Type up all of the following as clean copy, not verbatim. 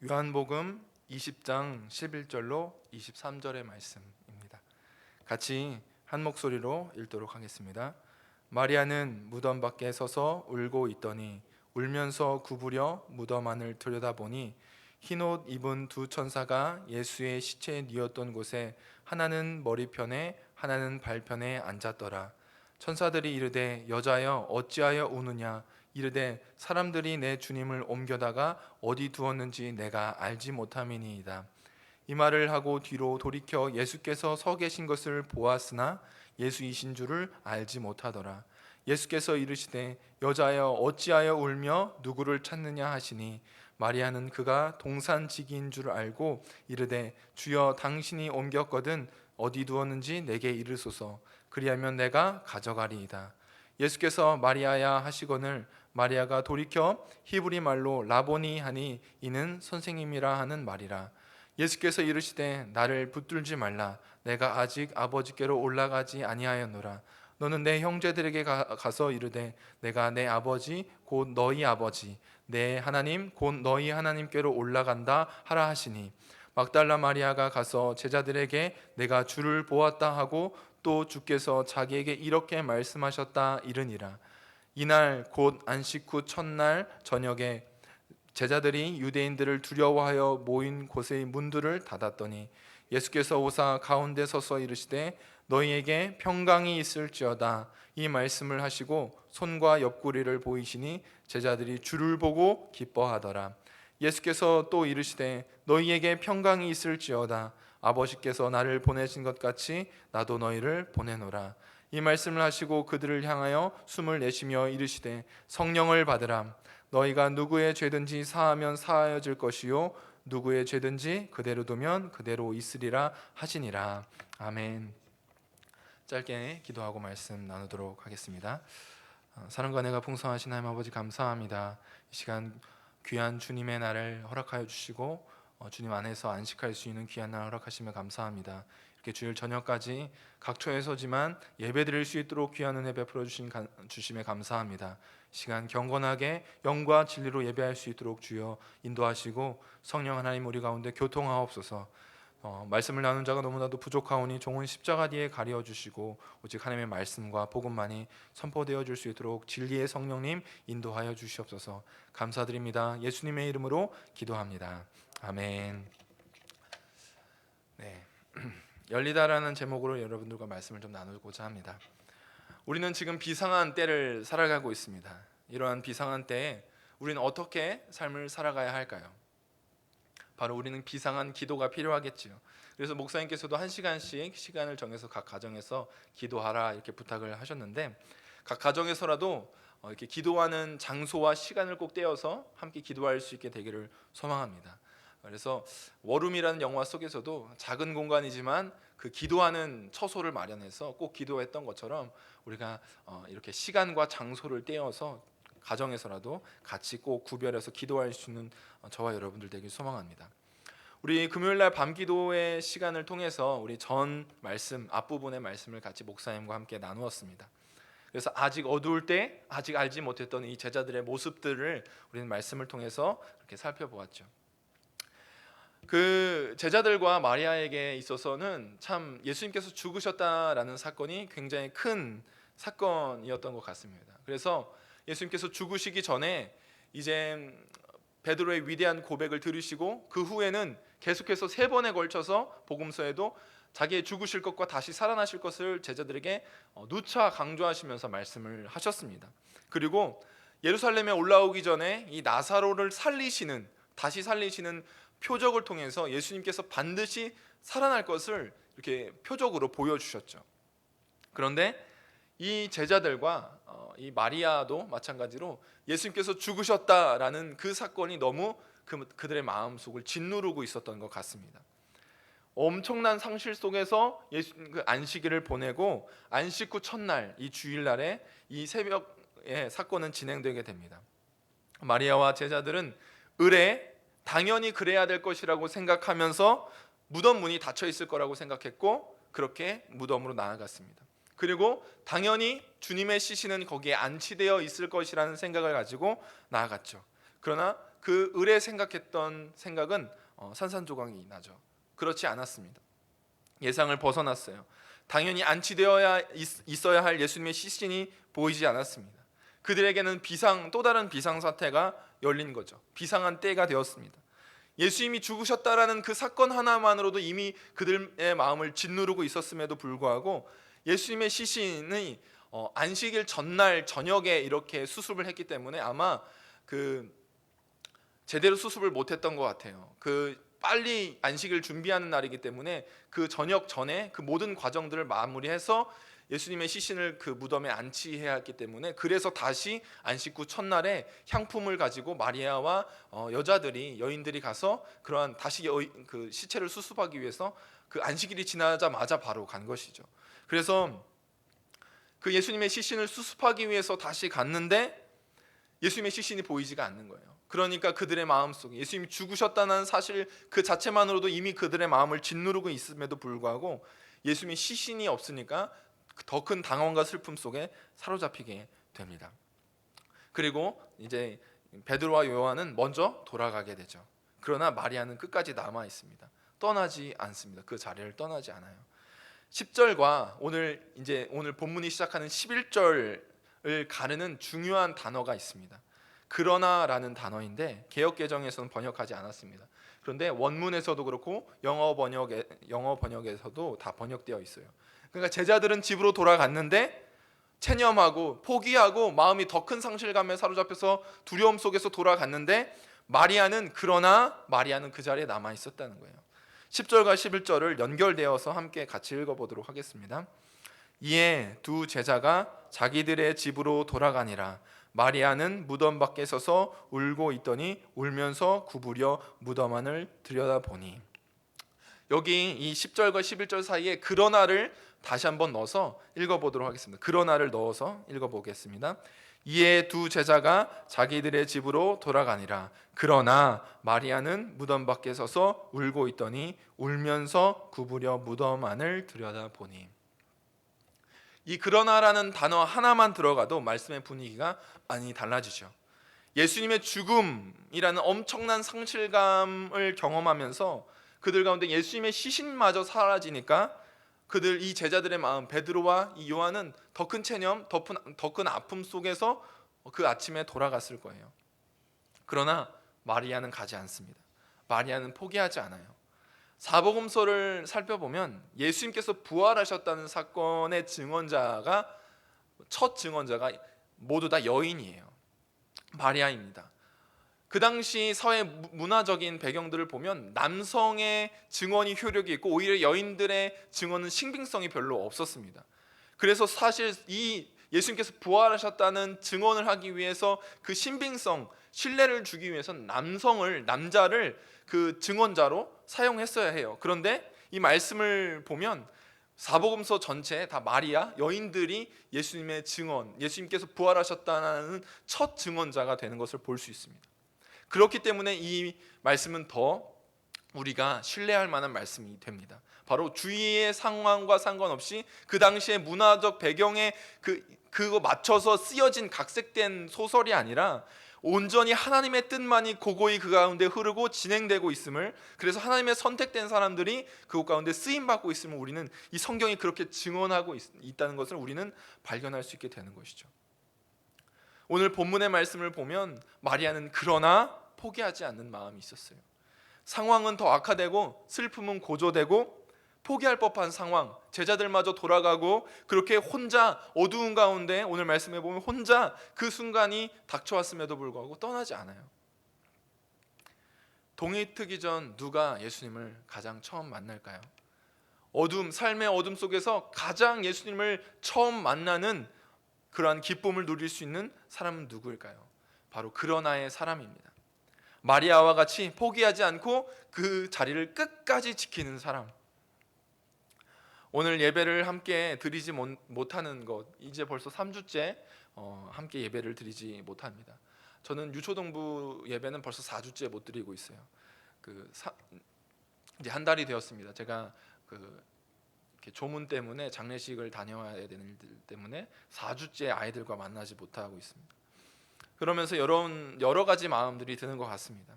요한복음 20장 11절로 23절의 말씀입니다. 같이 한 목소리로 읽도록 하겠습니다. 마리아는 무덤 밖에 서서 울고 있더니 울면서 구부려 무덤 안을 들여다보니 흰옷 입은 두 천사가 예수의 시체에 뉘었던 곳에 하나는 머리편에 하나는 발편에 앉았더라. 천사들이 이르되 여자여 어찌하여 우느냐 이르되 사람들이 내 주님을 옮겨다가 어디 두었는지 내가 알지 못함이니이다. 이 말을 하고 뒤로 돌이켜 예수께서 서 계신 것을 보았으나 예수이신 줄을 알지 못하더라. 예수께서 이르시되 여자여 어찌하여 울며 누구를 찾느냐 하시니 마리아는 그가 동산지기인 줄 알고 이르되 주여 당신이 옮겼거든 어디 두었는지 내게 이르소서 그리하면 내가 가져가리이다. 예수께서 마리아야 하시거늘 마리아가 돌이켜 히브리 말로 라보니 하니 이는 선생님이라 하는 말이라. 예수께서 이르시되 나를 붙들지 말라. 내가 아직 아버지께로 올라가지 아니하였노라. 너는 내 형제들에게 가서 이르되 내가 내 아버지 곧 너희 아버지 내 하나님 곧 너희 하나님께로 올라간다 하라 하시니 막달라 마리아가 가서 제자들에게 내가 주를 보았다 하고 또 주께서 자기에게 이렇게 말씀하셨다 이르니라. 이날 곧 안식 후 첫날 저녁에 제자들이 유대인들을 두려워하여 모인 곳의 문들을 닫았더니 예수께서 오사 가운데 서서 이르시되 너희에게 평강이 있을지어다 이 말씀을 하시고 손과 옆구리를 보이시니 제자들이 주를 보고 기뻐하더라. 예수께서 또 이르시되 너희에게 평강이 있을지어다 아버지께서 나를 보내신 것 같이 나도 너희를 보내노라. 이 말씀을 하시고 그들을 향하여 숨을 내쉬며 이르시되 성령을 받으라. 너희가 누구의 죄든지 사하면 사하여질 것이요 누구의 죄든지 그대로 두면 그대로 있으리라 하시니라. 아멘. 짧게 기도하고 말씀 나누도록 하겠습니다. 사랑과 은혜가 풍성하신 하나님 아버지 감사합니다. 이 시간 귀한 주님의 날을 허락하여 주시고 주님 안에서 안식할 수 있는 귀한 날 허락하시며 감사합니다. 이렇게 주일 저녁까지 각처에서지만 예배드릴 수 있도록 귀한 은혜 베풀어 주심에 감사합니다. 시간 경건하게 영과 진리로 예배할 수 있도록 주여 인도하시고 성령 하나님 우리 가운데 교통하옵소서. 말씀을 나눈 자가 너무나도 부족하오니 종은 십자가 뒤에 가려 주시고 오직 하나님의 말씀과 복음만이 선포되어 줄 수 있도록 진리의 성령님 인도하여 주시옵소서. 감사드립니다. 예수님의 이름으로 기도합니다. 아멘. 네. 열리다라는 제목으로 여러분들과 말씀을 좀 나누고자 합니다. 우리는 지금 비상한 때를 살아가고 있습니다. 이러한 비상한 때에 우리는 어떻게 삶을 살아가야 할까요? 바로 우리는 비상한 기도가 필요하겠지요. 그래서 목사님께서도 1시간씩 시간을 정해서 각 가정에서 기도하라 이렇게 부탁을 하셨는데 각 가정에서라도 이렇게 기도하는 장소와 시간을 꼭 떼어서 함께 기도할 수 있게 되기를 소망합니다. 그래서 워룸이라는 영화 속에서도 작은 공간이지만 그 기도하는 처소를 마련해서 꼭 기도했던 것처럼 우리가 이렇게 시간과 장소를 떼어서 가정에서라도 같이 꼭 구별해서 기도할 수 있는 저와 여러분들 되길 소망합니다. 우리 금요일날 밤기도의 시간을 통해서 우리 전 말씀 앞부분의 말씀을 같이 목사님과 함께 나누었습니다. 그래서 아직 어두울 때 아직 알지 못했던 이 제자들의 모습들을 우리는 말씀을 통해서 그렇게 살펴보았죠. 그 제자들과 마리아에게 있어서는 참 예수님께서 죽으셨다라는 사건이 굉장히 큰 사건이었던 것 같습니다. 그래서 예수님께서 죽으시기 전에 이제 베드로의 위대한 고백을 들으시고 그 후에는 계속해서 3번에 걸쳐서 복음서에도 자기의 죽으실 것과 다시 살아나실 것을 제자들에게 누차 강조하시면서 말씀을 하셨습니다. 그리고 예루살렘에 올라오기 전에 이 나사로를 다시 살리시는 표적을 통해서 예수님께서 반드시 살아날 것을 이렇게 표적으로 보여주셨죠. 그런데 이 제자들과 이 마리아도 마찬가지로 예수님께서 죽으셨다라는 그 사건이 너무 그들의 마음속을 짓누르고 있었던 것 같습니다. 엄청난 상실 속에서 그 안식일을 보내고 안식 후 첫날 이 주일날에 이 새벽에 사건은 진행되게 됩니다. 마리아와 제자들은 을에 당연히 그래야 될 것이라고 생각하면서 무덤 문이 닫혀 있을 거라고 생각했고 그렇게 무덤으로 나아갔습니다. 그리고 당연히 주님의 시신은 거기에 안치되어 있을 것이라는 생각을 가지고 나아갔죠. 그러나 그 을에 생각했던 생각은 산산조각이 나죠. 그렇지 않았습니다. 예상을 벗어났어요. 당연히 안치되어야 있어야 할 예수님의 시신이 보이지 않았습니다. 그들에게는 또 다른 비상 사태가 열린 거죠. 비상한 때가 되었습니다. 예수님이 죽으셨다라는 그 사건 하나만으로도 이미 그들의 마음을 짓누르고 있었음에도 불구하고 예수님의 시신이 안식일 전날 저녁에 이렇게 수습을 했기 때문에 아마 제대로 수습을 못했던 것 같아요. 빨리 안식을 준비하는 날이기 때문에 그 저녁 전에 그 모든 과정들을 마무리해서 예수님의 시신을 그 무덤에 안치해야 했기 때문에, 그래서 다시 안식 후 첫날에 향품을 가지고 마리아와 여인들이 가서 그러한 다시 그 시체를 수습하기 위해서 그 안식일이 지나자마자 바로 간 것이죠. 그래서 그 예수님의 시신을 수습하기 위해서 다시 갔는데 예수님의 시신이 보이지가 않는 거예요. 그러니까 그들의 마음속에 예수님이 죽으셨다는 사실 그 자체만으로도 이미 그들의 마음을 짓누르고 있음에도 불구하고 예수님의 시신이 없으니까 더 큰 당황과 슬픔 속에 사로잡히게 됩니다. 그리고 이제 베드로와 요한은 먼저 돌아가게 되죠. 그러나 마리아는 끝까지 남아 있습니다. 떠나지 않습니다. 그 자리를 떠나지 않아요. 10절과 오늘 본문이 시작하는 11절을 가르는 중요한 단어가 있습니다. 그러나라는 단어인데 개역개정에서는 번역하지 않았습니다. 그런데 원문에서도 그렇고 영어 번역에서도 다 번역되어 있어요. 그러니까 제자들은 집으로 돌아갔는데 체념하고 포기하고 마음이 더 큰 상실감에 사로잡혀서 두려움 속에서 돌아갔는데 마리아는 그 자리에 남아 있었다는 거예요. 10절과 11절을 연결되어서 함께 같이 읽어보도록 하겠습니다. 이에 두 제자가 자기들의 집으로 돌아가니라. 마리아는 무덤 밖에 서서 울고 있더니 울면서 구부려 무덤 안을 들여다보니. 여기 이 10절과 11절 사이에 그러나를 다시 한번 넣어서 읽어보도록 하겠습니다. 그러나를 넣어서 읽어보겠습니다. 이에 두 제자가 자기들의 집으로 돌아가니라. 그러나 마리아는 무덤 밖에 서서 울고 있더니 울면서 구부려 무덤 안을 들여다보니. 이 그러나라는 단어 하나만 들어가도 말씀의 분위기가 많이 달라지죠. 예수님의 죽음이라는 엄청난 상실감을 경험하면서 그들 가운데 예수님의 시신마저 사라지니까 이 제자들의 마음, 베드로와 이 요한은 더 큰 체념, 더 큰 아픔 속에서 그 아침에 돌아갔을 거예요. 그러나 마리아는 가지 않습니다. 마리아는 포기하지 않아요. 사복음서를 살펴보면 예수님께서 부활하셨다는 사건의 첫 증언자가 모두 다 여인이에요. 마리아입니다. 그 당시 사회 문화적인 배경들을 보면 남성의 증언이 효력이 있고 오히려 여인들의 증언은 신빙성이 별로 없었습니다. 그래서 사실 이 예수님께서 부활하셨다는 증언을 하기 위해서 그 신빙성, 신뢰를 주기 위해서 남자를 그 증언자로 사용했어야 해요. 그런데 이 말씀을 보면 사복음서 전체에 다 마리아, 여인들이 예수님의 증언, 예수님께서 부활하셨다는 첫 증언자가 되는 것을 볼 수 있습니다. 그렇기 때문에 이 말씀은 더 우리가 신뢰할 만한 말씀이 됩니다. 바로 주위의 상황과 상관없이 그 당시의 문화적 배경에 그거 맞춰서 쓰여진 각색된 소설이 아니라 온전히 하나님의 뜻만이 고고히 그 가운데 흐르고 진행되고 있음을, 그래서 하나님의 선택된 사람들이 그곳 가운데 쓰임받고 있음을 우리는 이 성경이 그렇게 증언하고 있다는 것을 우리는 발견할 수 있게 되는 것이죠. 오늘 본문의 말씀을 보면 마리아는 그러나 포기하지 않는 마음이 있었어요. 상황은 더 악화되고 슬픔은 고조되고 포기할 법한 상황, 제자들마저 돌아가고 그렇게 혼자 어두운 가운데 오늘 말씀해 보면 혼자 그 순간이 닥쳐왔음에도 불구하고 떠나지 않아요. 동이 트기 전 누가 예수님을 가장 처음 만날까요? 삶의 어둠 속에서 가장 예수님을 처음 만나는 그러한 기쁨을 누릴 수 있는 사람은 누구일까요? 바로 그러나의 사람입니다. 마리아와 같이 포기하지 않고 그 자리를 끝까지 지키는 사람. 오늘 예배를 함께 드리지 못하는 것, 이제 벌써 3주째 함께 예배를 드리지 못합니다. 저는 유초동부 예배는 벌써 4주째 못 드리고 있어요. 이제 한 달이 되었습니다. 제가 이렇게 조문 때문에 장례식을 다녀와야 되는 일들 때문에 4주째 아이들과 만나지 못하고 있습니다. 그러면서 여러 가지 마음들이 드는 것 같습니다.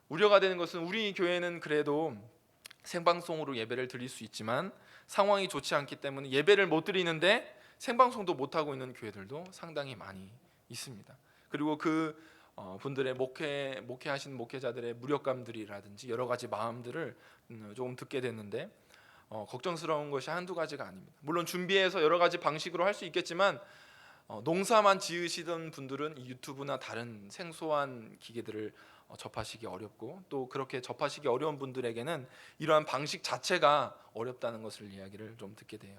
우려가 되는 것은 우리 교회는 그래도 생방송으로 예배를 드릴 수 있지만 상황이 좋지 않기 때문에 예배를 못 드리는데 생방송도 못 하고 있는 교회들도 상당히 많이 있습니다. 그리고 그 분들의 목회하신 목회자들의 무력감들이라든지 여러 가지 마음들을 조금 듣게 됐는데 걱정스러운 것이 한두 가지가 아닙니다. 물론 준비해서 여러 가지 방식으로 할 수 있겠지만 농사만 지으시던 분들은 이 유튜브나 다른 생소한 기계들을 접하시기 어렵고, 또 그렇게 접하시기 어려운 분들에게는 이러한 방식 자체가 어렵다는 것을 이야기를 좀 듣게 돼요.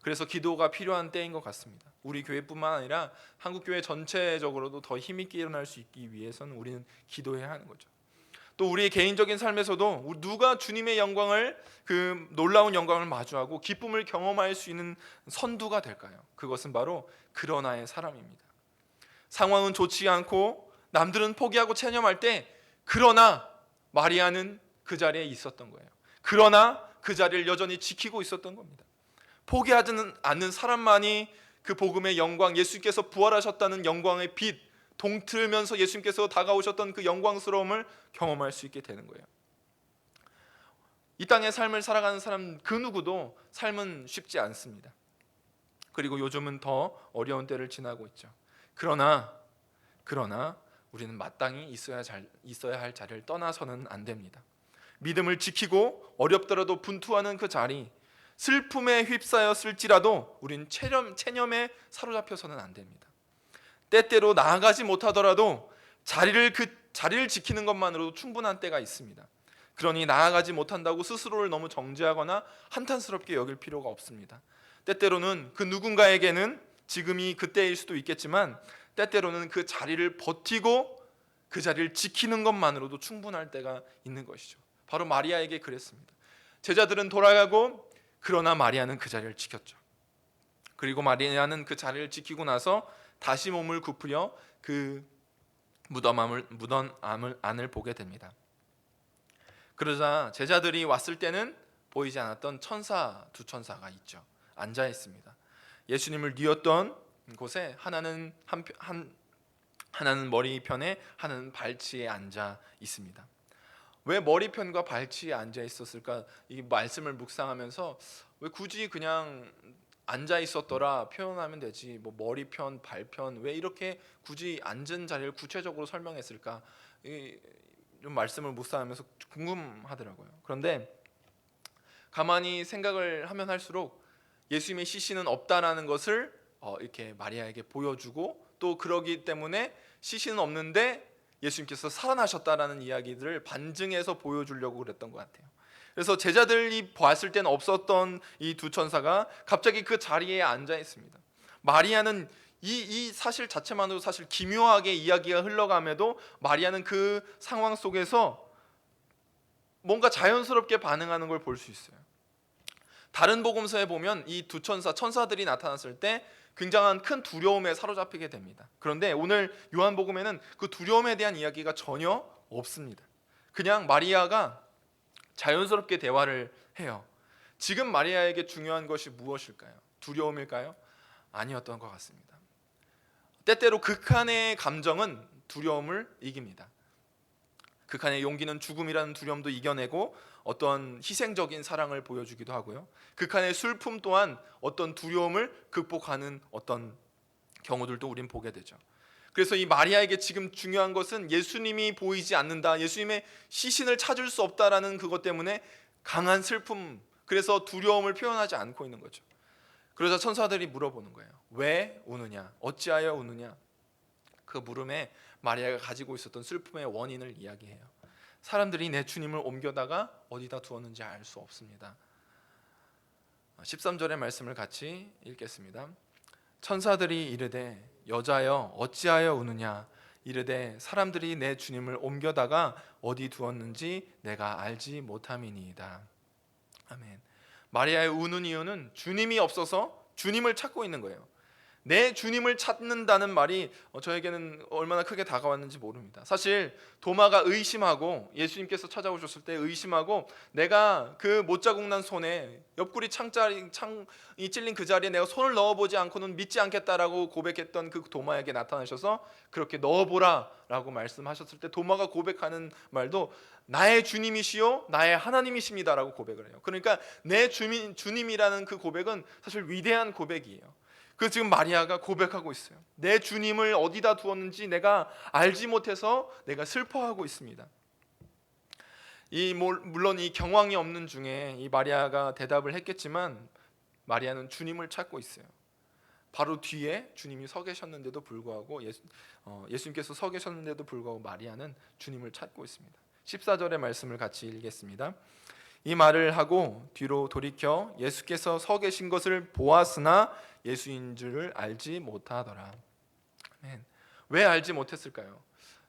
그래서 기도가 필요한 때인 것 같습니다. 우리 교회뿐만 아니라 한국 교회 전체적으로도 더 힘있게 일어날 수 있기 위해서는 우리는 기도해야 하는 거죠. 또 우리의 개인적인 삶에서도 누가 주님의 영광을, 그 놀라운 영광을 마주하고 기쁨을 경험할 수 있는 선두가 될까요? 그것은 바로 그러나의 사람입니다. 상황은 좋지 않고 남들은 포기하고 체념할 때 그러나 마리아는 그 자리에 있었던 거예요. 그러나 그 자리를 여전히 지키고 있었던 겁니다. 포기하지는 않는 사람만이 그 복음의 영광, 예수님께서 부활하셨다는 영광의 빛, 동틀면서 예수님께서 다가오셨던 그 영광스러움을 경험할 수 있게 되는 거예요. 이 땅의 삶을 살아가는 사람 그 누구도 삶은 쉽지 않습니다. 그리고 요즘은 더 어려운 때를 지나고 있죠. 그러나 우리는 마땅히 있어야 할 자리를 떠나서는 안 됩니다. 믿음을 지키고 어렵더라도 분투하는 그 자리, 슬픔에 휩싸였을지라도 우리는 체념에 사로잡혀서는 안 됩니다. 때때로 나아가지 못하더라도 자리를 지키는 것만으로도 충분한 때가 있습니다. 그러니 나아가지 못한다고 스스로를 너무 정죄하거나 한탄스럽게 여길 필요가 없습니다. 때때로는 그 누군가에게는 지금이 그때일 수도 있겠지만 때때로는 그 자리를 버티고 그 자리를 지키는 것만으로도 충분할 때가 있는 것이죠. 바로 마리아에게 그랬습니다. 제자들은 돌아가고 그러나 마리아는 그 자리를 지켰죠. 그리고 마리아는 그 자리를 지키고 나서 다시 몸을 굽으려 그 무덤 안을 보게 됩니다. 그러자 제자들이 왔을 때는 보이지 않았던 두 천사가 있죠. 앉아 있습니다. 예수님을 뉘었던 곳에 하나는 머리편에, 하나는 발치에 앉아 있습니다. 왜 머리편과 발치에 앉아 있었을까? 이 말씀을 묵상하면서 왜 굳이 그냥 앉아 있었더라 표현하면 되지, 뭐 머리편, 발편, 왜 이렇게 굳이 앉은 자리를 구체적으로 설명했을까? 좀 말씀을 묵상하면서 궁금하더라고요. 그런데 가만히 생각을 하면 할수록 예수님의 시신은 없다라는 것을 이렇게 마리아에게 보여주고, 또 그러기 때문에 시신은 없는데 예수님께서 살아나셨다라는 이야기들을 반증해서 보여주려고 그랬던 것 같아요. 그래서 제자들이 봤을 때는 없었던 이 두 천사가 갑자기 그 자리에 앉아 있습니다. 마리아는 이 사실 자체만으로 사실 기묘하게 이야기가 흘러감에도 마리아는 그 상황 속에서 뭔가 자연스럽게 반응하는 걸 볼 수 있어요. 다른 복음서에 보면 이 두 천사들이 나타났을 때 굉장한 큰 두려움에 사로잡히게 됩니다. 그런데 오늘 요한복음에는 그 두려움에 대한 이야기가 전혀 없습니다. 그냥 마리아가 자연스럽게 대화를 해요. 지금 마리아에게 중요한 것이 무엇일까요? 두려움일까요? 아니었던 것 같습니다. 때때로 극한의 감정은 두려움을 이깁니다. 극한의 용기는 죽음이라는 두려움도 이겨내고 어떤 희생적인 사랑을 보여주기도 하고요. 극한의 슬픔 또한 어떤 두려움을 극복하는 어떤 경우들도 우린 보게 되죠. 그래서 이 마리아에게 지금 중요한 것은 예수님이 보이지 않는다, 예수님의 시신을 찾을 수 없다라는 그것 때문에 강한 슬픔, 그래서 두려움을 표현하지 않고 있는 거죠. 그러자 천사들이 물어보는 거예요. 왜 우느냐? 어찌하여 우느냐? 그 물음에 마리아가 가지고 있었던 슬픔의 원인을 이야기해요. 사람들이 내 주님을 옮겨다가 어디다 두었는지 알 수 없습니다. 13절의 말씀을 같이 읽겠습니다. 천사들이 이르되 여자여 어찌하여 우느냐? 이르되 사람들이 내 주님을 옮겨다가 어디 두었는지 내가 알지 못함이니이다. 아멘. 마리아의 우는 이유는 주님이 없어서 주님을 찾고 있는 거예요. 내 주님을 찾는다는 말이 저에게는 얼마나 크게 다가왔는지 모릅니다. 사실 도마가 의심하고, 예수님께서 찾아오셨을 때 의심하고, 내가 그 못자국 난 손에 옆구리 창이 찔린 그 자리에 내가 손을 넣어보지 않고는 믿지 않겠다라고 고백했던 그 도마에게 나타나셔서 그렇게 넣어보라 라고 말씀하셨을 때, 도마가 고백하는 말도 나의 주님이시요 나의 하나님이십니다 라고 고백을 해요. 그러니까 내 주님이라는 그 고백은 사실 위대한 고백이에요. 그 지금 마리아가 고백하고 있어요. 내 주님을 어디다 두었는지 내가 알지 못해서 내가 슬퍼하고 있습니다. 물론 이 경황이 없는 중에 이 마리아가 대답을 했겠지만, 마리아는 주님을 찾고 있어요. 바로 뒤에 주님이 서 계셨는데도 불구하고, 예수님께서 서 계셨는데도 불구하고 마리아는 주님을 찾고 있습니다. 14절의 말씀을 같이 읽겠습니다. 이 말을 하고 뒤로 돌이켜 예수께서 서 계신 것을 보았으나 예수인 줄을 알지 못하더라. 아멘. 왜 알지 못했을까요?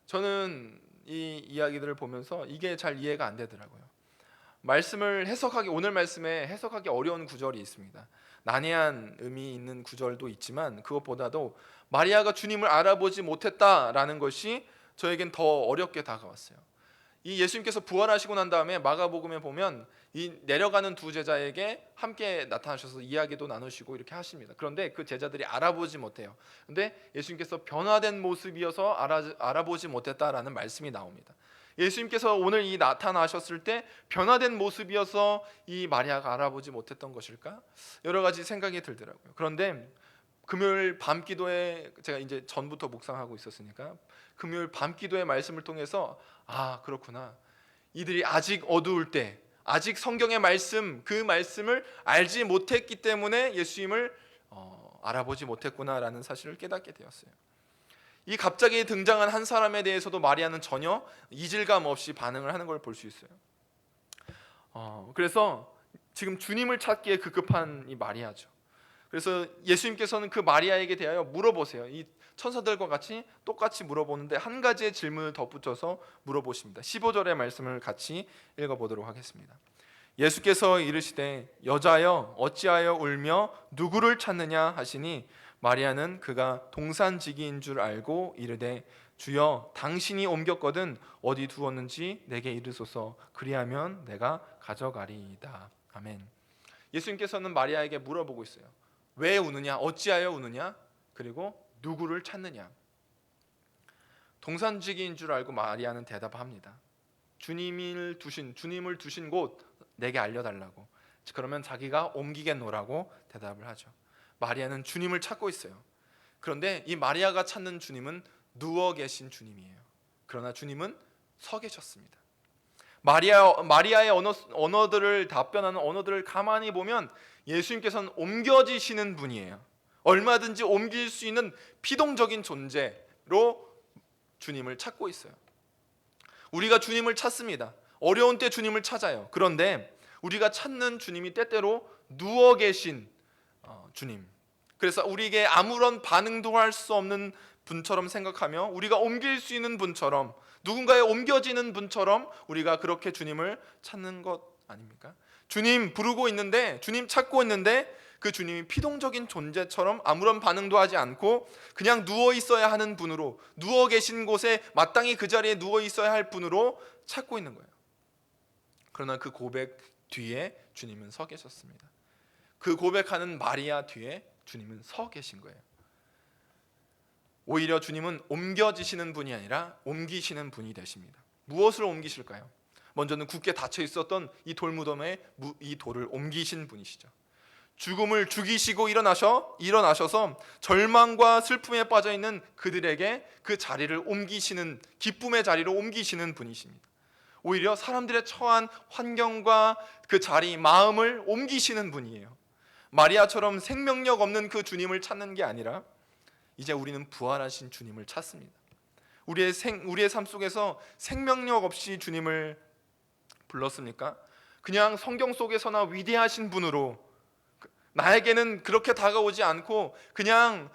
저는 이 이야기들을 보면서 이게 잘 이해가 안 되더라고요. 오늘 말씀에 해석하기 어려운 구절이 있습니다. 난해한 의미 있는 구절도 있지만, 그것보다도 마리아가 주님을 알아보지 못했다라는 것이 저에겐 더 어렵게 다가왔어요. 이 예수님께서 부활하시고 난 다음에 마가복음에 보면 이 내려가는 두 제자에게 함께 나타나셔서 이야기도 나누시고 이렇게 하십니다. 그런데 그 제자들이 알아보지 못해요. 그런데 예수님께서 변화된 모습이어서 알아보지 못했다라는 말씀이 나옵니다. 예수님께서 오늘 이 나타나셨을 때 변화된 모습이어서 이 마리아가 알아보지 못했던 것일까? 여러 가지 생각이 들더라고요. 그런데 금요일 밤 기도에 제가 이제 전부터 묵상하고 있었으니까 금요일 밤 기도의 말씀을 통해서 그렇구나. 이들이 아직 어두울 때, 아직 성경의 말씀, 그 말씀을 알지 못했기 때문에 예수님을 알아보지 못했구나라는 사실을 깨닫게 되었어요. 이 갑자기 등장한 한 사람에 대해서도 마리아는 전혀 이질감 없이 반응을 하는 걸 볼 수 있어요. 그래서 지금 주님을 찾기에 급급한 이 마리아죠. 그래서 예수님께서는 그 마리아에게 대하여 물어보세요. 이 천사들과 같이 똑같이 물어보는데 한 가지의 질문을 덧붙여서 물어보십니다. 15절의 말씀을 같이 읽어보도록 하겠습니다. 예수께서 이르시되 여자여 어찌하여 울며 누구를 찾느냐 하시니, 마리아는 그가 동산지기인 줄 알고 이르되 주여 당신이 옮겼거든 어디 두었는지 내게 이르소서, 그리하면 내가 가져가리이다. 아멘. 예수님께서는 마리아에게 물어보고 있어요. 왜 우느냐? 어찌하여 우느냐? 그리고 누구를 찾느냐? 동산지기인 줄 알고 마리아는 대답합니다. 주님을 두신 곳 내게 알려달라고. 그러면 자기가 옮기겠노라고 대답을 하죠. 마리아는 주님을 찾고 있어요. 그런데 이 마리아가 찾는 주님은 누워 계신 주님이에요. 그러나 주님은 서 계셨습니다. 마리아의 언어들을 답변하는 언어들을 가만히 보면 예수님께서는 옮겨지시는 분이에요. 얼마든지 옮길 수 있는 피동적인 존재로 주님을 찾고 있어요. 우리가 주님을 찾습니다. 어려운 때 주님을 찾아요. 그런데 우리가 찾는 주님이 때때로 누워 계신 주님. 그래서 우리에게 아무런 반응도 할 수 없는 분처럼 생각하며, 우리가 옮길 수 있는 분처럼, 누군가에 옮겨지는 분처럼 우리가 그렇게 주님을 찾는 것 아닙니까? 주님 부르고 있는데, 주님 찾고 있는데 그 주님이 피동적인 존재처럼 아무런 반응도 하지 않고 그냥 누워 있어야 하는 분으로, 누워 계신 곳에 마땅히 그 자리에 누워 있어야 할 분으로 찾고 있는 거예요. 그러나 그 고백 뒤에 주님은 서 계셨습니다. 그 고백하는 마리아 뒤에 주님은 서 계신 거예요. 오히려 주님은 옮겨지시는 분이 아니라 옮기시는 분이 되십니다. 무엇을 옮기실까요? 먼저는 굳게 닫혀 있었던 이 돌무덤에 이 돌을 옮기신 분이시죠. 죽음을 죽이시고 일어나셔서 절망과 슬픔에 빠져 있는 그들에게 그 자리를 옮기시는, 기쁨의 자리로 옮기시는 분이십니다. 오히려 사람들의 처한 환경과 그 자리, 마음을 옮기시는 분이에요. 마리아처럼 생명력 없는 그 주님을 찾는 게 아니라 이제 우리는 부활하신 주님을 찾습니다. 우리의 삶 속에서 생명력 없이 주님을 불렀습니까? 그냥 성경 속에서나 위대하신 분으로, 나에게는 그렇게 다가오지 않고 그냥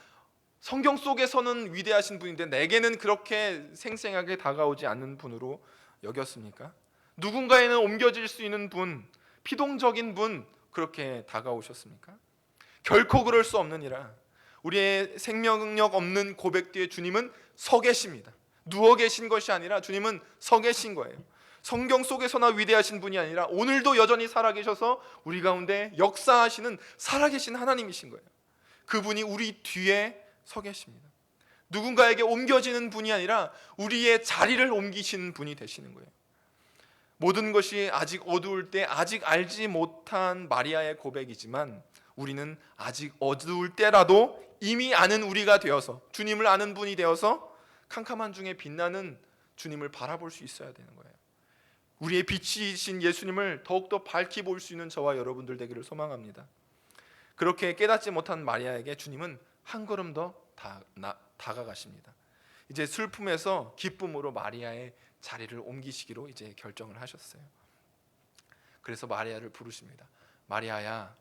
성경 속에서는 위대하신 분인데 내게는 그렇게 생생하게 다가오지 않는 분으로 여겼습니까? 누군가에는 옮겨질 수 있는 분, 피동적인 분, 그렇게 다가오셨습니까? 결코 그럴 수 없느니라. 우리의 생명력 없는 고백 뒤에 주님은 서 계십니다. 누워 계신 것이 아니라 주님은 서 계신 거예요. 성경 속에서나 위대하신 분이 아니라 오늘도 여전히 살아계셔서 우리 가운데 역사하시는 살아계신 하나님이신 거예요. 그분이 우리 뒤에 서 계십니다. 누군가에게 옮겨지는 분이 아니라 우리의 자리를 옮기시는 분이 되시는 거예요. 모든 것이 아직 어두울 때 아직 알지 못한 마리아의 고백이지만 우리는 아직 어두울 때라도 이미 아는 우리가 되어서 주님을 아는 분이 되어서 캄캄한 중에 빛나는 주님을 바라볼 수 있어야 되는 거예요. 우리의 빛이신 예수님을 더욱더 밝히 볼 수 있는 저와 여러분들 되기를 소망합니다. 그렇게 깨닫지 못한 마리아에게 주님은 한 걸음 더 다가가십니다. 이제 슬픔에서 기쁨으로 마리아의 자리를 옮기시기로 이제 결정을 하셨어요. 그래서 마리아를 부르십니다. 마리아야.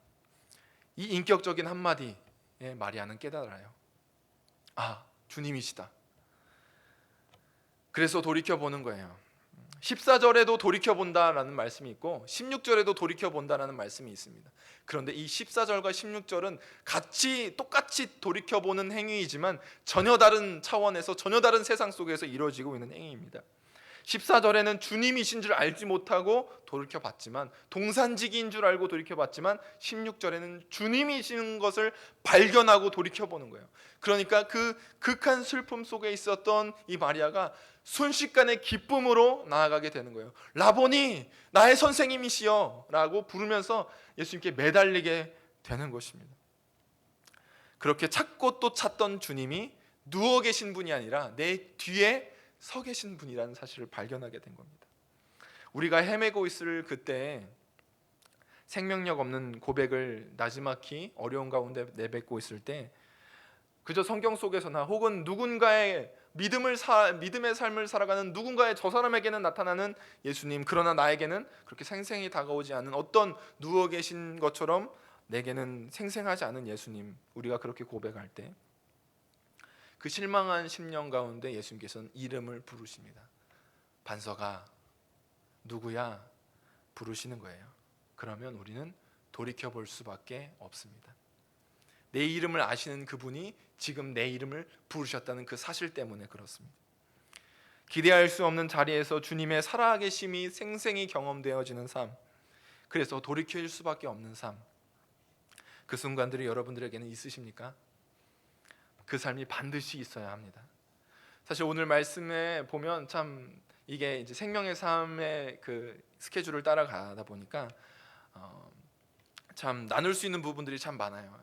이 인격적인 한마디에 마리아는 깨달아요. 아, 주님이시다. 그래서 돌이켜보는 거예요. 14절에도 돌이켜본다라는 말씀이 있고 16절에도 돌이켜본다라는 말씀이 있습니다. 그런데 이 14절과 16절은 똑같이 돌이켜보는 행위이지만 전혀 다른 차원에서 전혀 다른 세상 속에서 이루어지고 있는 행위입니다. 14절에는 주님이신 줄 알지 못하고 돌이켜봤지만, 동산지기인 줄 알고 돌이켜봤지만 16절에는 주님이신 것을 발견하고 돌이켜보는 거예요. 그러니까 그 극한 슬픔 속에 있었던 이 마리아가 순식간에 기쁨으로 나아가게 되는 거예요. 라보니, 나의 선생님이시여 라고 부르면서 예수님께 매달리게 되는 것입니다. 그렇게 찾고 또 찾던 주님이 누워 계신 분이 아니라 내 뒤에 서 계신 분이라는 사실을 발견하게 된 겁니다. 우리가 헤매고 있을 그때 생명력 없는 고백을 나지막히 어려운 가운데 내뱉고 있을 때 그저 성경 속에서나 혹은 누군가의 믿음의 삶을 살아가는 누군가의 저 사람에게는 나타나는 예수님, 그러나 나에게는 그렇게 생생히 다가오지 않은 어떤 누워 계신 것처럼 내게는 생생하지 않은 예수님, 우리가 그렇게 고백할 때 그 실망한 심령 가운데 예수님께서는 이름을 부르십니다. 반석아, 누구야? 부르시는 거예요. 그러면 우리는 돌이켜볼 수밖에 없습니다. 내 이름을 아시는 그분이 지금 내 이름을 부르셨다는 그 사실 때문에 그렇습니다. 기대할 수 없는 자리에서 주님의 살아계심이 생생히 경험되어지는 삶, 그래서 돌이킬 수밖에 없는 삶, 그 순간들이 여러분들에게는 있으십니까? 그 삶이 반드시 있어야 합니다. 사실 오늘 말씀에 보면 참 이게 이제 생명의 삶의 그 스케줄을 따라가다 보니까 참 나눌 수 있는 부분들이 참 많아요.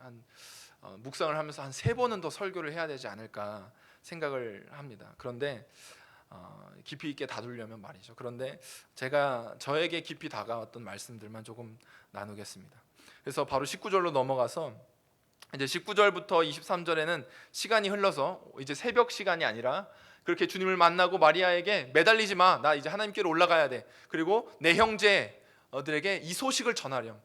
묵상을 하면서 한 3번은 더 설교를 해야 되지 않을까 생각을 합니다. 그런데 깊이 있게 다루려면 말이죠. 그런데 제가 저에게 깊이 다가왔던 말씀들만 조금 나누겠습니다. 그래서 바로 19절로 넘어가서 이제 19절부터 23절에는 시간이 흘러서 이제 새벽 시간이 아니라 그렇게 주님을 만나고 마리아에게 매달리지 마, 나 이제 하나님께로 올라가야 돼. 그리고 내 형제들에게 이 소식을 전하렴.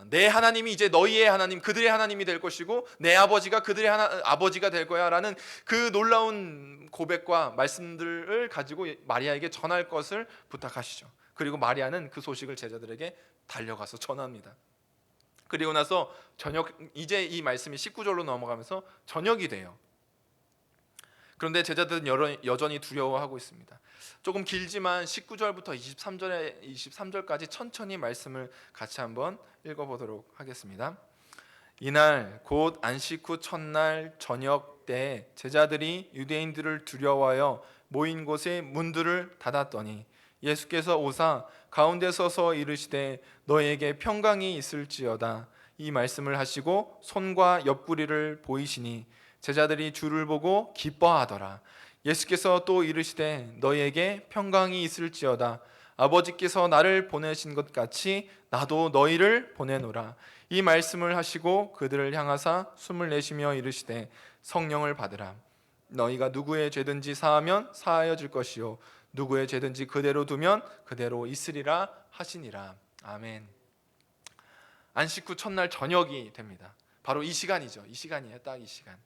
내 하나님이 이제 너희의 하나님, 그들의 하나님이 될 것이고 내 아버지가 그들의 아버지가 될 거야 라는 그 놀라운 고백과 말씀들을 가지고 마리아에게 전할 것을 부탁하시죠. 그리고 마리아는 그 소식을 제자들에게 달려가서 전합니다. 그리고 나서 이제 이 말씀이 19절로 넘어가면서 저녁이 돼요. 그런데 제자들은 여전히 두려워하고 있습니다. 조금 길지만 19절부터 23절까지 천천히 말씀을 같이 한번 읽어보도록 하겠습니다. 이날 곧 안식 후 첫날 저녁 때 제자들이 유대인들을 두려워하여 모인 곳에 문들을 닫았더니 예수께서 오사 가운데 서서 이르시되 너에게 평강이 있을지어다. 이 말씀을 하시고 손과 옆구리를 보이시니 제자들이 주를 보고 기뻐하더라. 예수께서 또 이르시되 너희에게 평강이 있을지어다. 아버지께서 나를 보내신 것 같이 나도 너희를 보내노라. 이 말씀을 하시고 그들을 향하사 숨을 내쉬며 이르시되 성령을 받으라. 너희가 누구의 죄든지 사하면 사하여질 것이요 누구의 죄든지 그대로 두면 그대로 있으리라 하시니라. 아멘. 안식 후 첫날 저녁이 됩니다. 바로 이 시간이죠. 이 시간이에요. 딱 이 시간.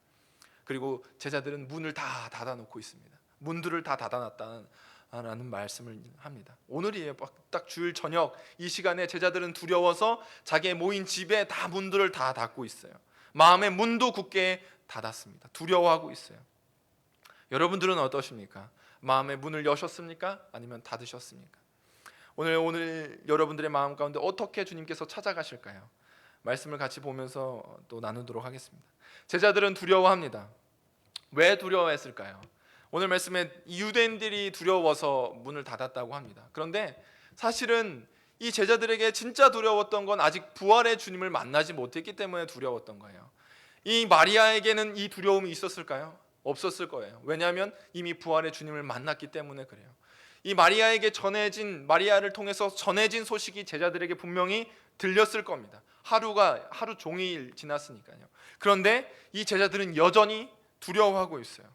그리고 제자들은 문을 다 닫아놓고 있습니다. 문들을 다 닫아놨다는 말씀을 합니다. 오늘이에요. 딱 주일 저녁 이 시간에 제자들은 두려워서 자기의 모인 집에 다 문들을 다 닫고 있어요. 마음의 문도 굳게 닫았습니다. 두려워하고 있어요. 여러분들은 어떠십니까? 마음의 문을 여셨습니까? 아니면 닫으셨습니까? 오늘 여러분들의 마음 가운데 어떻게 주님께서 찾아가실까요? 말씀을 같이 보면서 또 나누도록 하겠습니다. 제자들은 두려워합니다. 왜 두려워했을까요? 오늘 말씀에 유대인들이 두려워서 문을 닫았다고 합니다. 그런데 사실은 이 제자들에게 진짜 두려웠던 건 아직 부활의 주님을 만나지 못했기 때문에 두려웠던 거예요. 이 마리아에게는 이 두려움이 있었을까요? 없었을 거예요. 왜냐하면 이미 부활의 주님을 만났기 때문에 그래요. 이 마리아를 통해서 전해진 소식이 제자들에게 분명히 들렸을 겁니다. 하루 종일 지났으니까요. 그런데 이 제자들은 여전히 두려워하고 있어요.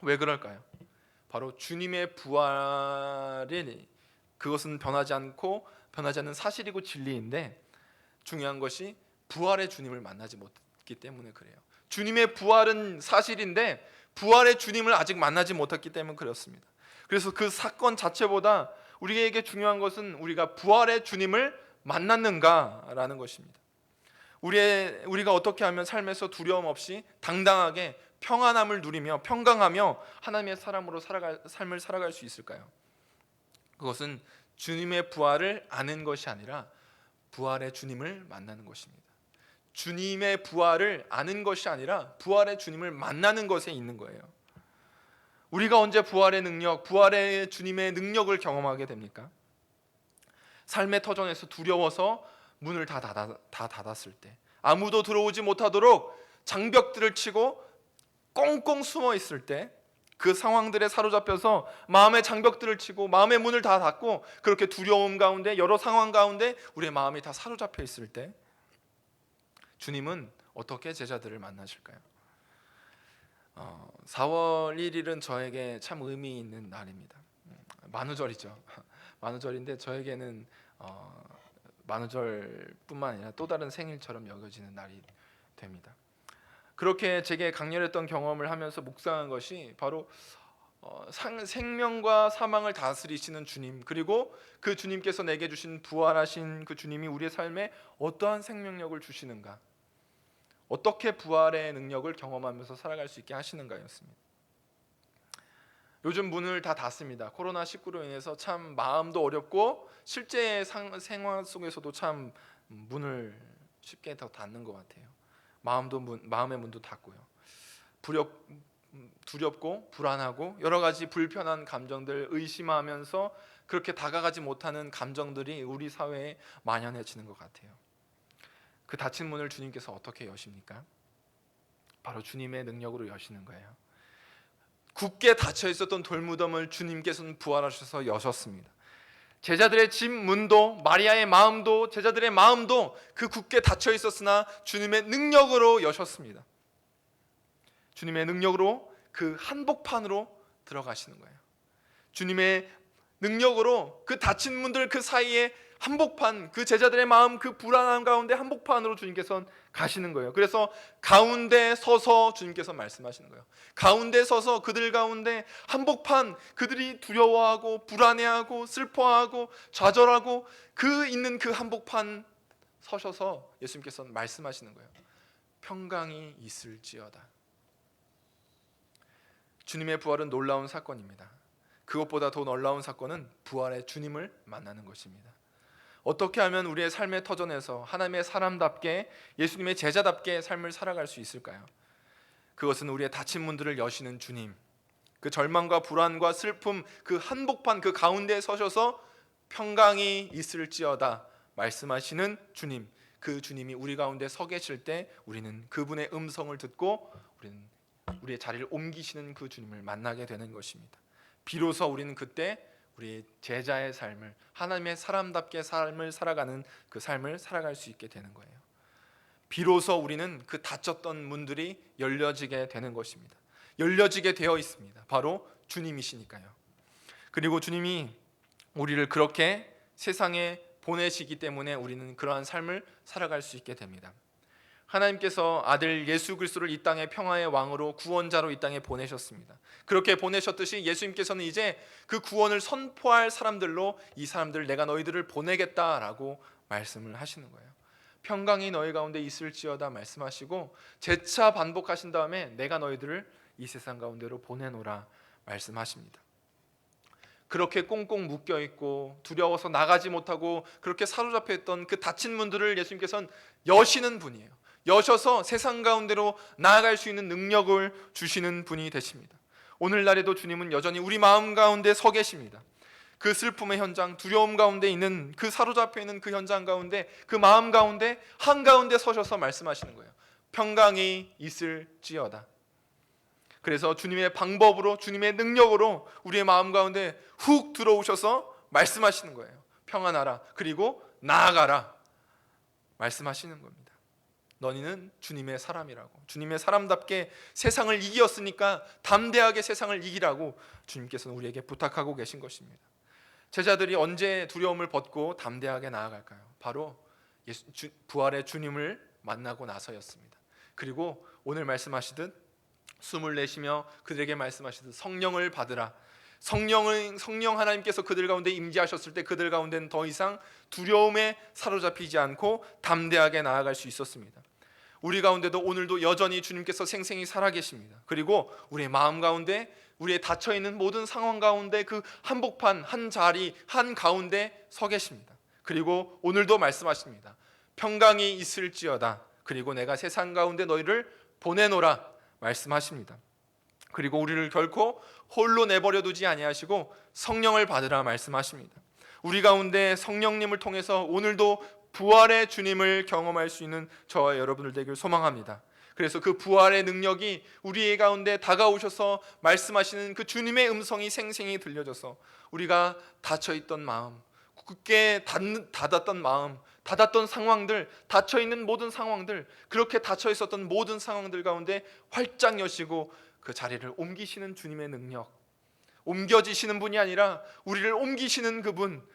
왜 그럴까요? 바로 주님의 부활이 그것은 변하지 않는 사실이고 진리인데, 중요한 것이 부활의 주님을 만나지 못했기 때문에 그래요. 주님의 부활은 사실인데 부활의 주님을 아직 만나지 못했기 때문에 그렇습니다. 그래서 그 사건 자체보다 우리에게 중요한 것은 우리가 부활의 주님을 만났는가라는 것입니다. 우리가 어떻게 하면 삶에서 두려움 없이 당당하게 평안함을 누리며 평강하며 하나님의 사람으로 삶을 살아갈 수 있을까요? 그것은 주님의 부활을 아는 것이 아니라 부활의 주님을 만나는 것입니다. 주님의 부활을 아는 것이 아니라 부활의 주님을 만나는 것에 있는 거예요. 우리가 언제 부활의 주님의 능력을 경험하게 됩니까? 삶의 터전에서 두려워서 문을 다 닫았을 때, 아무도 들어오지 못하도록 장벽들을 치고 꽁꽁 숨어 있을 때, 그 상황들에 사로잡혀서 마음의 장벽들을 치고 마음의 문을 다 닫고 그렇게 두려움 가운데, 여러 상황 가운데 우리의 마음이 다 사로잡혀 있을 때 주님은 어떻게 제자들을 만나실까요? 4월 1일은 저에게 참 의미 있는 날입니다. 만우절이죠. 만우절인데 저에게는 만우절뿐만 아니라 또 다른 생일처럼 여겨지는 날이 됩니다. 그렇게 제게 강렬했던 경험을 하면서 묵상한 것이 바로 생명과 사망을 다스리시는 주님, 그리고 그 주님께서 내게 주신 부활하신 그 주님이 우리의 삶에 어떠한 생명력을 주시는가, 어떻게 부활의 능력을 경험하면서 살아갈 수 있게 하시는가였습니다. 요즘 문을 다 닫습니다. 코로나19로 인해서 참 마음도 어렵고 실제 생활 속에서도 참 문을 쉽게 더 닫는 것 같아요. 마음의 문도 닫고요. 두렵고 불안하고 여러 가지 불편한 감정들, 의심하면서 그렇게 다가가지 못하는 감정들이 우리 사회에 만연해지는 것 같아요. 그 닫힌 문을 주님께서 어떻게 여십니까? 바로 주님의 능력으로 여시는 거예요. 굳게 닫혀 있었던 돌무덤을 주님께서는 부활하셔서 여셨습니다. 제자들의 집 문도, 마리아의 마음도, 제자들의 마음도 그 굳게 닫혀 있었으나 주님의 능력으로 여셨습니다. 주님의 능력으로 그 한복판으로 들어가시는 거예요. 주님의 능력으로 그 닫힌 문들 그 사이에 한복판, 그 제자들의 마음, 그 불안함 가운데 한복판으로 주님께서는 가시는 거예요. 그래서 가운데 서서 주님께서 말씀하시는 거예요. 가운데 서서 그들 가운데 한복판, 그들이 두려워하고 불안해하고 슬퍼하고 좌절하고 있는 그 한복판 서셔서 예수님께서는 말씀하시는 거예요. 평강이 있을지어다. 주님의 부활은 놀라운 사건입니다. 그것보다 더 놀라운 사건은 부활의 주님을 만나는 것입니다. 어떻게 하면 우리의 삶의 터전에서 하나님의 사람답게, 예수님의 제자답게 삶을 살아갈 수 있을까요? 그것은 우리의 닫힌 문들을 여시는 주님, 그 절망과 불안과 슬픔, 그 한복판 그 가운데에 서셔서 평강이 있을지어다 말씀하시는 주님, 그 주님이 우리 가운데 서 계실 때 우리는 그분의 음성을 듣고 우리의 자리를 옮기시는 그 주님을 만나게 되는 것입니다. 비로소 우리는 그때 우리의 제자의 삶을, 하나님의 사람답게 삶을 살아가는 그 삶을 살아갈 수 있게 되는 거예요. 비로소 우리는 그 닫혔던 문들이 열려지게 되는 것입니다. 열려지게 되어 있습니다. 바로 주님이시니까요. 그리고 주님이 우리를 그렇게 세상에 보내시기 때문에 우리는 그러한 삶을 살아갈 수 있게 됩니다. 하나님께서 아들 예수 그리스도를 이 땅의 평화의 왕으로, 구원자로 이 땅에 보내셨습니다. 그렇게 보내셨듯이 예수님께서는 이제 그 구원을 선포할 사람들로 이 사람들 내가 너희들을 보내겠다라고 말씀을 하시는 거예요. 평강이 너희 가운데 있을지어다 말씀하시고 재차 반복하신 다음에 내가 너희들을 이 세상 가운데로 보내노라 말씀하십니다. 그렇게 꽁꽁 묶여 있고 두려워서 나가지 못하고 그렇게 사로잡혀 있던 그 닫힌 문들을 예수님께서는 여시는 분이에요. 여셔서 세상 가운데로 나아갈 수 있는 능력을 주시는 분이 되십니다. 오늘날에도 주님은 여전히 우리 마음 가운데 서 계십니다. 그 슬픔의 현장, 두려움 가운데 있는 그 사로잡혀 있는 그 현장 가운데, 그 마음 가운데 한가운데 서셔서 말씀하시는 거예요. 평강이 있을지어다. 그래서 주님의 방법으로, 주님의 능력으로 우리의 마음 가운데 훅 들어오셔서 말씀하시는 거예요. 평안하라, 그리고 나아가라 말씀하시는 겁니다. 너희는 주님의 사람이라고, 주님의 사람답게 세상을 이겼으니까 담대하게 세상을 이기라고 주님께서는 우리에게 부탁하고 계신 것입니다. 제자들이 언제 두려움을 벗고 담대하게 나아갈까요? 바로 부활의 주님을 만나고 나서였습니다. 그리고 오늘 말씀하시듯 숨을 내쉬며 그들에게 말씀하시듯 성령을 받으라. 성령 하나님께서 그들 가운데 임재하셨을 때 그들 가운데는 더 이상 두려움에 사로잡히지 않고 담대하게 나아갈 수 있었습니다. 우리 가운데도 오늘도 여전히 주님께서 생생히 살아계십니다. 그리고 우리의 마음 가운데, 우리의 닫혀있는 모든 상황 가운데 그 한복판, 한 자리, 한 가운데 서 계십니다. 그리고 오늘도 말씀하십니다. 평강이 있을지어다. 그리고 내가 세상 가운데 너희를 보내노라 말씀하십니다. 그리고 우리를 결코 홀로 내버려 두지 아니하시고 성령을 받으라 말씀하십니다. 우리 가운데 성령님을 통해서 오늘도 부활의 주님을 경험할 수 있는 저와 여러분들 되길 소망합니다. 그래서 그 부활의 능력이 우리 가운데 다가오셔서 말씀하시는 그 주님의 음성이 생생히 들려져서 우리가 닫혀있던 마음, 굳게 닫았던 마음, 닫았던 상황들, 닫혀있는 모든 상황들, 그렇게 닫혀있었던 모든 상황들 가운데 활짝 여시고 그 자리를 옮기시는 주님의 능력, 옮겨지시는 분이 아니라 우리를 옮기시는 그분,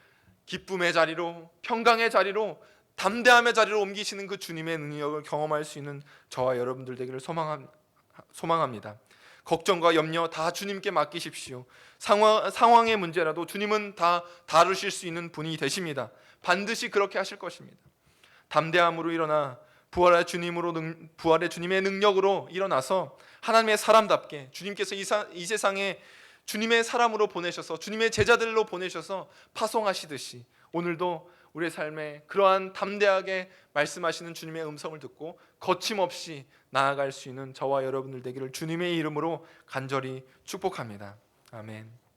기쁨의 자리로, 평강의 자리로, 담대함의 자리로 옮기시는 그 주님의 능력을 경험할 수 있는 저와 여러분들 되기를 소망합니다. 걱정과 염려 다 주님께 맡기십시오. 상황의 문제라도 주님은 다 다루실 수 있는 분이 되십니다. 반드시 그렇게 하실 것입니다. 담대함으로 일어나 부활의 주님의 능력으로 일어나서 하나님의 사람답게 주님께서 이 세상에 주님의 사람으로 보내셔서 주님의 제자들로 보내셔서 파송하시듯이 오늘도 우리의 삶에 그러한 담대하게 말씀하시는 주님의 음성을 듣고 거침없이 나아갈 수 있는 저와 여러분들 되기를 주님의 이름으로 간절히 축복합니다. 아멘.